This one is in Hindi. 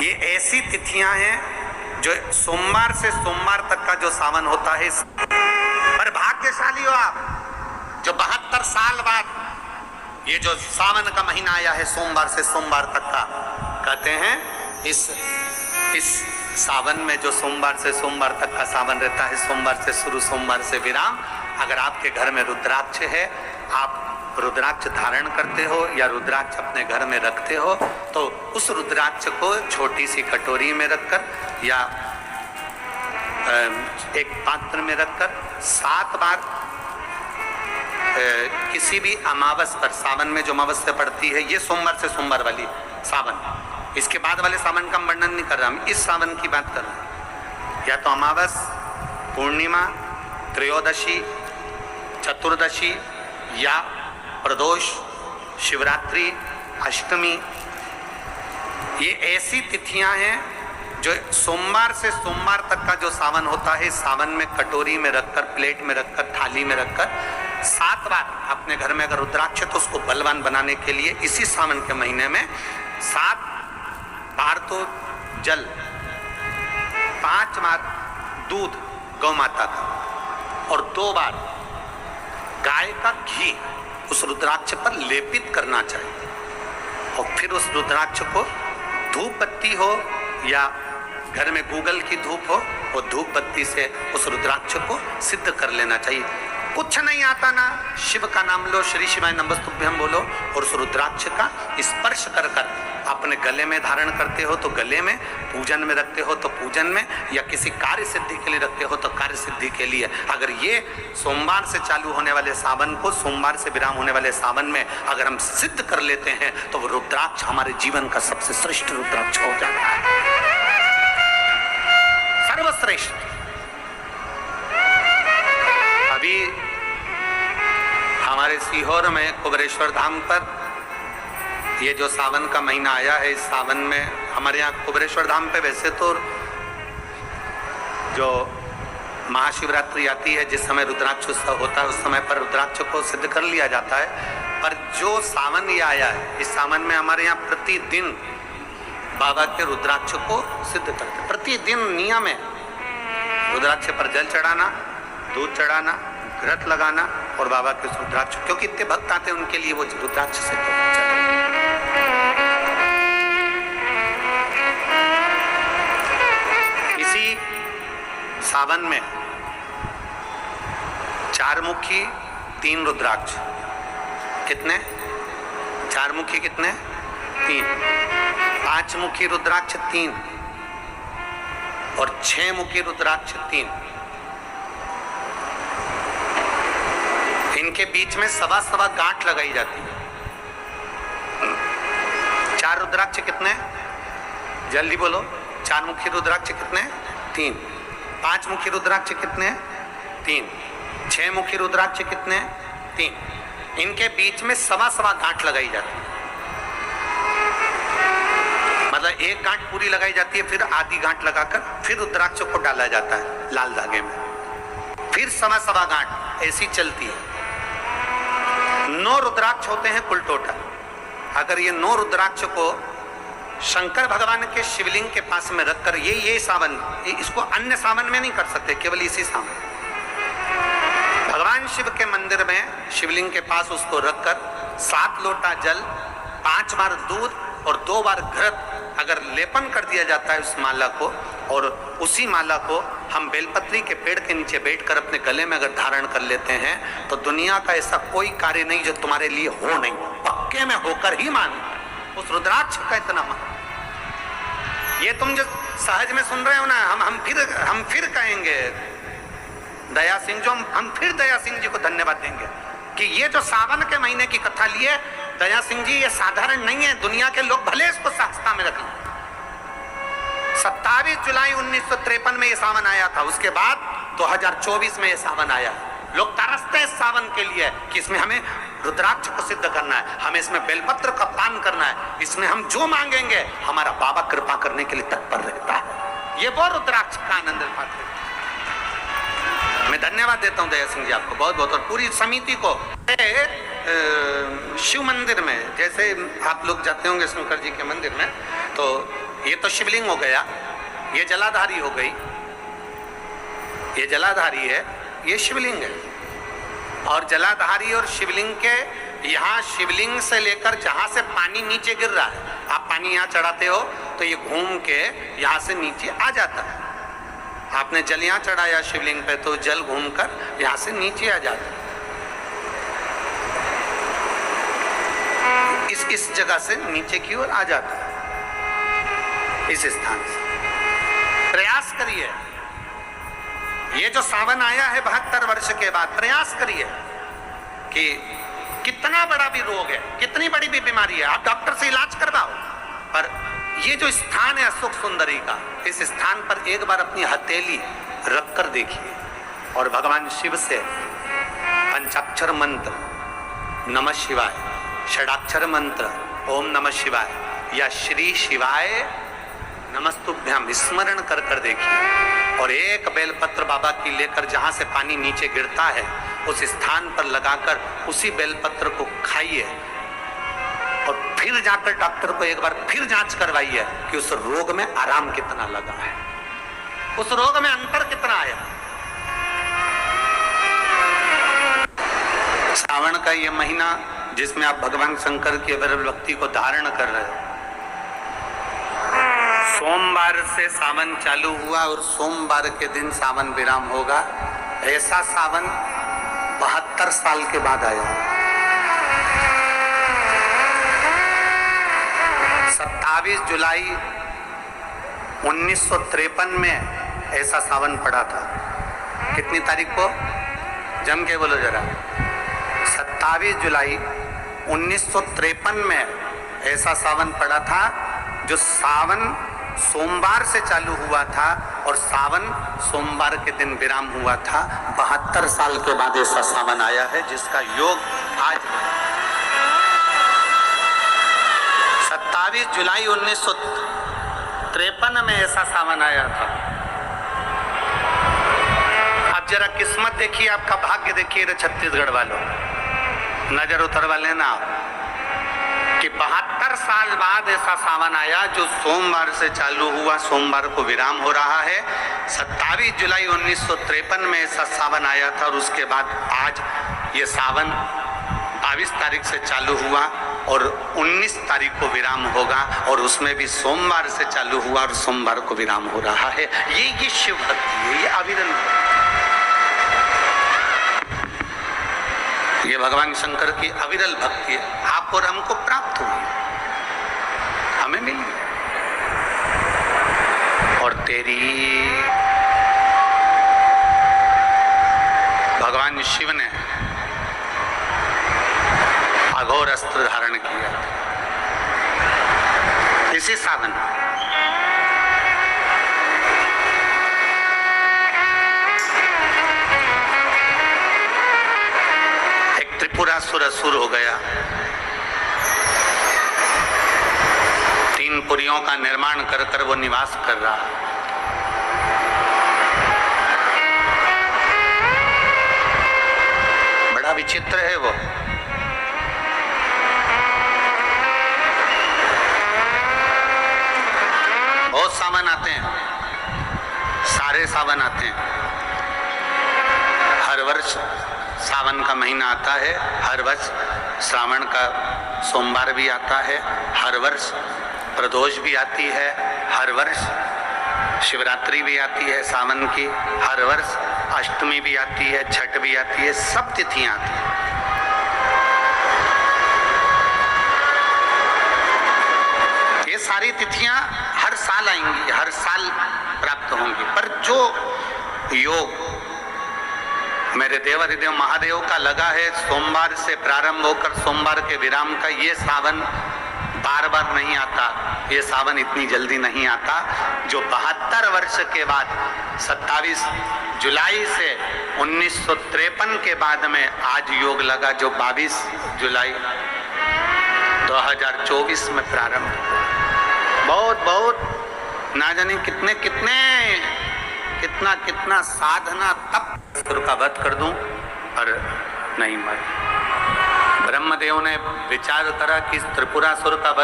ये ऐसी तिथियां हैं जो सोमवार से सोमवार तक का जो सावन होता है, पर भाग्यशाली हो आप जो 72 साल बाद ये जो सावन का महीना आया है सोमवार से सोमवार तक का। कहते हैं इस सावन में जो सोमवार से सोमवार तक का सावन रहता है, सोमवार से शुरू सोमवार से विराम, अगर आपके घर में रुद्राक्ष है, आप रुद्राक्ष धारण करते हो या रुद्राक्ष अपने घर में रखते हो, तो उस रुद्राक्ष को छोटी सी कटोरी में रखकर या एक पात्र में रखकर 7 बार किसी भी अमावस पर, सावन में जो अमावस्या पड़ती है, ये सोमवार से सोमवार वाली सावन, इसके बाद वाले सावन का वर्णन नहीं कर रहा, हम इस सावन की बात कर रहे हैं। या तो अमावस, पूर्णिमा, त्रयोदशी, चतुर्दशी या प्रदोष, शिवरात्रि, अष्टमी, ये ऐसी तिथियां हैं जो सोमवार से सोमवार तक का जो सावन होता है, सावन में कटोरी में रखकर, प्लेट में रखकर, थाली में रखकर 7 बार अपने घर में अगर रुद्राक्ष है तो उसको बलवान बनाने के लिए इसी सावन के महीने में 7 बार तो जल, 5 बार दूध गौ माता का और 2 बार गाय का घी उस रुद्राक्ष पर लेपित करना चाहिए। और फिर उस रुद्राक्ष को धूप बत्ती हो या घर में गूगल की धूप हो, वो धूप बत्ती से उस रुद्राक्ष को सिद्ध कर लेना चाहिए। कुछ नहीं आता ना, शिव का नाम लो, श्री शिवाय नमस्तुभ्यं बोलो और उस रुद्राक्ष का स्पर्श कर कर अपने गले में धारण करते हो तो गले में, पूजन में रखते हो तो पूजन में, या किसी कार्य सिद्धि के लिए रखते हो तो कार्य सिद्धि के लिए। अगर ये सोमवार से चालू होने वाले सावन को, सोमवार से विराम होने वाले सावन में अगर हम सिद्ध कर लेते हैं तो वो रुद्राक्ष हमारे जीवन का सबसे श्रेष्ठ रुद्राक्ष हो जाता है, सर्वश्रेष्ठ। अभी हमारे सीहोर में कुबेरेश्वर धाम पर ये जो सावन का महीना आया है, इस सावन में हमारे यहाँ कुबेरेश्वर धाम पे वैसे तो जो महाशिवरात्रि आती है, जिस समय रुद्राक्ष उत्सव होता है, उस समय पर रुद्राक्ष को सिद्ध कर लिया जाता है। पर जो सावन ये आया है, इस सावन में हमारे यहाँ प्रतिदिन बाबा के रुद्राक्ष को सिद्ध करते, प्रतिदिन नियम है रुद्राक्ष पर जल चढ़ाना, दूध चढ़ाना, घृत लगाना और बाबा के रुद्राक्ष, क्योंकि इतने भक्त आते हैं उनके लिए वो रुद्राक्ष सिद्ध होना चाहिए। इसी सावन में 4 मुखी 3 रुद्राक्ष, कितने? 4 मुखी कितने? 3। 5 मुखी रुद्राक्ष 3 और 6 मुखी रुद्राक्ष 3। इनके बीच में सवा गांठ लगाई जाती है। 4 रुद्राक्ष कितने? जल्दी बोलो। 4 मुखी रुद्राक्ष कितने? 3। 5 मुखी रुद्राक्ष कितने? 3। 6 मुखी रुद्राक्ष कितने? 3। इनके बीच में सवा गांठ लगाई जाती है। मतलब एक गांठ पूरी लगाई जाती है, फिर आधी गांठ लगाकर फिर रुद्राक्ष को डाला जाता है लाल धागे में, फिर सवा गांठ ऐसी चलती है। 9 रुद्राक्ष होते हैं कुल टोटल। अगर ये 9 रुद्राक्ष को शंकर भगवान के शिवलिंग के पास में रखकर ये सावन, इसको अन्य सावन में नहीं कर सकते, केवल इसी सावन भगवान शिव के मंदिर में शिवलिंग के पास उसको रखकर 7 लोटा जल, 5 बार दूध और 2 बार घृत अगर लेपन कर दिया जाता है उस माला को, और उसी माला को हम बेलपत्री के पेड़ के नीचे बैठकर अपने गले में अगर धारण कर लेते हैं तो दुनिया का ऐसा कोई कार्य नहीं जो तुम्हारे लिए हो नहीं, पक्के में होकर ही मानो। उस रुद्राक्ष का इतना मान, ये तुम जो सहज में सुन रहे हो ना, हम फिर कहेंगे दया सिंह, जो हम फिर दया सिंह जी को धन्यवाद देंगे कि ये जो सावन के महीने की कथा लिए दया सिंह जी, ये साधारण नहीं है। दुनिया के लोग भले इसको सहजता में रखें। 27 जुलाई 1953 में ये सावन आया था, उसके बाद 2024 में ये सावन आया। लोग तरसते हैं इस सावन के लिए कि इसमें हमें रुद्राक्ष को सिद्ध करना है, हमें इसमें बेलपत्र का पान करना है, इसमें हम जो मांगेंगे हमारा बाबा कृपा करने के लिए तत्पर रहता है। ये वो रुद्राक्ष का आनंद पाते। मैं धन्यवाद देता हूँ दया सिंह जी आपको बहुत बहुत और पूरी समिति को। शिव मंदिर में जैसे आप लोग जाते होंगे शंकर जी के मंदिर में, तो ये तो शिवलिंग हो गया, ये जलाधारी हो गई, ये जलाधारी है, ये शिवलिंग है। और जलाधारी और शिवलिंग के यहाँ शिवलिंग से लेकर जहां से पानी नीचे गिर रहा है, आप पानी यहाँ चढ़ाते हो तो ये घूम के यहाँ से नीचे आ जाता है। आपने जल यहाँ चढ़ाया शिवलिंग पे तो जल घूमकर यहाँ से नीचे आ जाता है। इस जगह से नीचे की ओर आ जाता है, इस स्थान से। प्रयास करिए, ये जो सावन आया है 72 वर्ष के बाद, प्रयास करिए कि कितना बड़ा भी रोग है, कितनी बड़ी भी बीमारी है, आप डॉक्टर से इलाज करवाओ, पर ये जो स्थान है अशोक सुंदरी का, इस स्थान पर एक बार अपनी हथेली रख कर देखिए और भगवान शिव से पंचाक्षर मंत्र नमः शिवाय, षडाक्षर मंत्र ओम नमः शिवाय या श्री शिवाय नमस्तुभ्याम स्मरण कर कर देखिए और एक बेलपत्र बाबा की लेकर जहां से पानी नीचे गिरता है उस स्थान पर लगाकर उसी बेलपत्र को खाइए और फिर जाकर डॉक्टर को एक बार फिर जांच करवाइए कि उस रोग में आराम कितना लगा है, उस रोग में अंतर कितना आया। सावन का ये महीना जिसमें आप भगवान शंकर की अविरल भक्ति को धारण कर रहे हो, सोमवार से सावन चालू हुआ और सोमवार के दिन सावन विराम होगा। ऐसा सावन 72 साल के बाद आया। 27 जुलाई 1953 में ऐसा सावन पड़ा था। कितनी तारीख को? जम के बोलो जरा। 27 जुलाई 1953 में ऐसा सावन पड़ा था, जो सावन सोमवार से चालू हुआ था और सावन सोमवार के दिन विराम हुआ था। 72 साल के बाद ऐसा सावन आया है जिसका योग आज 27 जुलाई 1953 में ऐसा सावन आया था। अब जरा किस्मत देखिए, आपका भाग्य देखिए रे छत्तीसगढ़ वालों, नजर उतरवा लेना कि 72 साल बाद ऐसा सावन आया जो सोमवार से चालू हुआ, सोमवार को विराम हो रहा है। 27 जुलाई 1953 में ऐसा सावन आया था और उसके बाद आज ये सावन 22 तारीख से चालू हुआ और 19 तारीख को विराम होगा और उसमें भी सोमवार से चालू हुआ और सोमवार को विराम हो रहा है। ये शिव भक्ति है, ये अविरल, ये भगवान शंकर की अविरल भक्ति है। आप और हमको प्राप्त हुई, हमें मिली और तेरी भगवान शिव ने अघोर अस्त्र धारण किया इसी सावन। त्रिपुरासुर असुर हो गया, 3 पुरियों का निर्माण कर कर वो निवास कर रहा। बड़ा विचित्र है वो। बहुत सावन आते हैं, सारे सावन आते हैं, हर वर्ष सावन का महीना आता है, हर वर्ष श्रावण का सोमवार भी आता है, हर वर्ष प्रदोष भी आती है, हर वर्ष शिवरात्रि भी आती है सावन की, हर वर्ष अष्टमी भी आती है, छठ भी आती है, सब तिथियां आती हैं। ये सारी तिथियां हर साल आएंगी, हर साल प्राप्त होंगी, पर जो योग मेरे देवाधिदेव महादेव का लगा है सोमवार से प्रारंभ होकर सोमवार के विराम का, ये सावन बार बार नहीं आता, ये सावन इतनी जल्दी नहीं आता। जो 72 वर्ष के बाद 27 जुलाई से 1953 के बाद में आज योग लगा, जो 22 जुलाई 2024 में प्रारंभ। बहुत ना जाने कितने कितना साधना तप का वध कर दूं पर नहीं मर। ब्रह्मदेव ने विचार करा कि त्रिपुरासुर का वध